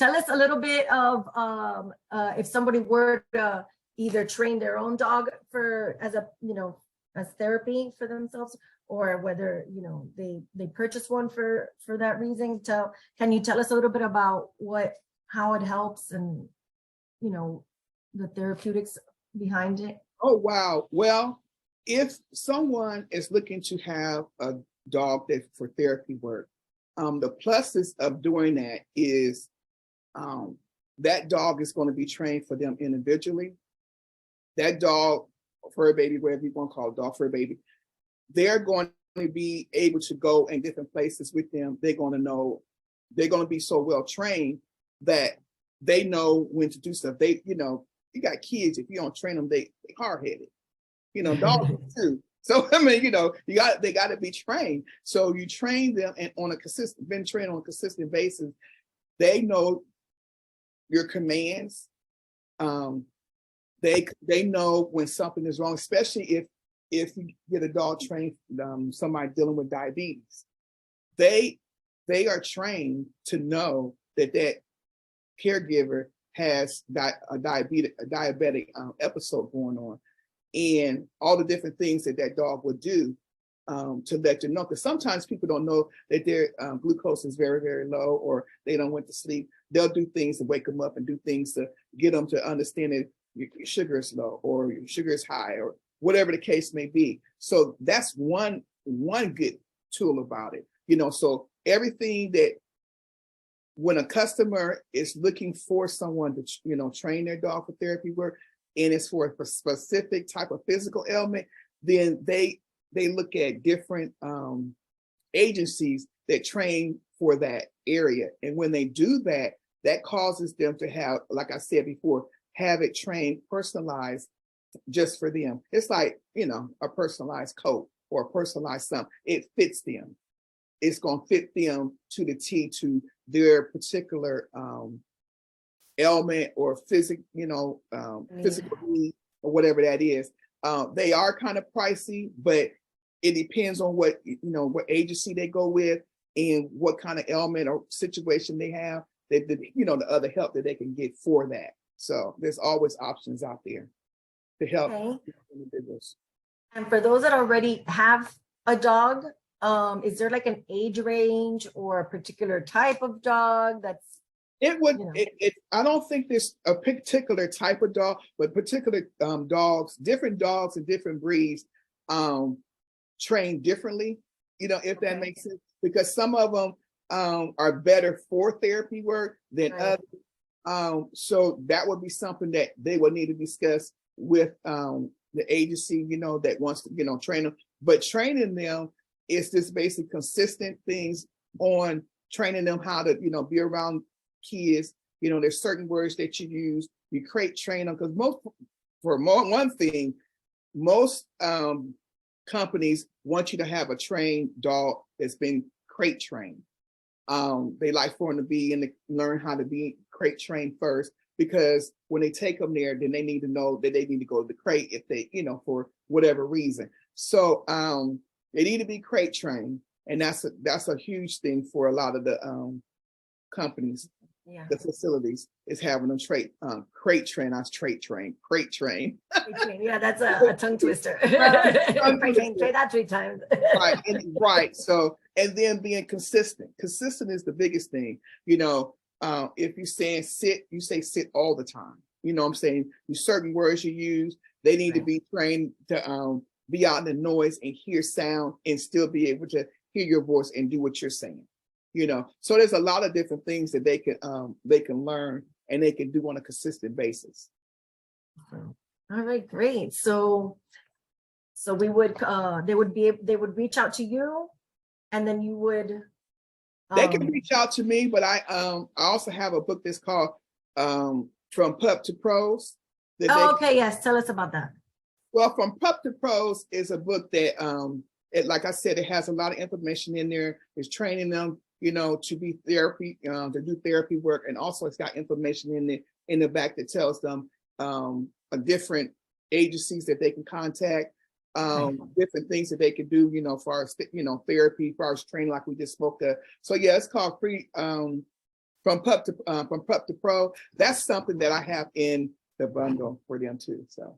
tell us a little bit of if somebody were to either train their own dog as therapy for themselves, or whether they purchase one for that reason. Can you tell us a little bit about how it helps and the therapeutics behind it? Oh wow. Well, if someone is looking to have a dog for therapy work, the pluses of doing that is that dog is going to be trained for them individually. That dog, fur baby, whatever you want to call it, dog, fur baby, they're going to be able to go in different places with them. They're going to be so well trained that they know when to do stuff. You got kids, if you don't train them, they hard-headed. Dogs too. So they got to be trained. So you train them and been trained on a consistent basis. They know your commands. They know when something is wrong, especially if you get a dog trained, somebody dealing with diabetes. They are trained to know that caregiver has a diabetic episode going on, and all the different things that dog would do to let you know. Because sometimes people don't know that their glucose is very, very low, or they don't went to sleep. They'll do things to wake them up and do things to get them to understand that your sugar is low or your sugar is high or whatever the case may be. So that's one good tool about it. So everything that when a customer is looking for someone to train their dog for therapy work, and it's for a specific type of physical ailment, then they look at different agencies that train for that area. And when they do that, that causes them to have, like I said before, have it trained, personalized just for them. It's like, a personalized coat or a personalized something. It fits them. It's going to fit them to the T, to their particular ailment or physical need or whatever that is. They are kind of pricey, but it depends on what agency they go with and what kind of ailment or situation they have, the other help that they can get for that. So there's always options out there to help individuals. And for those that already have a dog, is there like an age range or a particular type of dog that's I don't think there's a particular type of dog, but particular different dogs and different breeds train differently, if that makes sense, because some of them are better for therapy work than others. So that would be something that they would need to discuss with the agency, that wants to, train them. But training them is just basic consistent things on training them how to, be around kids. There's certain words that you use. You crate train them, because one thing, most companies want you to have a trained dog that's been crate trained. They like for them to learn how to be crate trained first, because when they take them there, then they need to know that they need to go to the crate if they, for whatever reason. So they need to be crate trained, and that's a huge thing for a lot of the companies. Yeah. The facilities is having them crate train. Crate train. Yeah, that's a tongue twister. Say that 3 times. Right. So, and then being consistent. Consistent is the biggest thing. If you're saying sit, you say sit all the time. I'm saying certain words you use, they need to be trained to be out in the noise and hear sound and still be able to hear your voice and do what you're saying. So there's a lot of different things that they can learn and they can do on a consistent basis. All right, great. So they would reach out to you, and then you would. They can reach out to me, but I also have a book that's called From Pup to Pros. Yes, tell us about that. Well, From Pup to Pros is a book that like I said, it has a lot of information in there. It's training them, to be therapy, to do therapy work. And also it's got information in the back that tells them different agencies that they can contact, different things that they can do, for our, therapy, for our training, like we just spoke to. So yeah, it's called from pup to pro. That's something that I have in the bundle for them too. So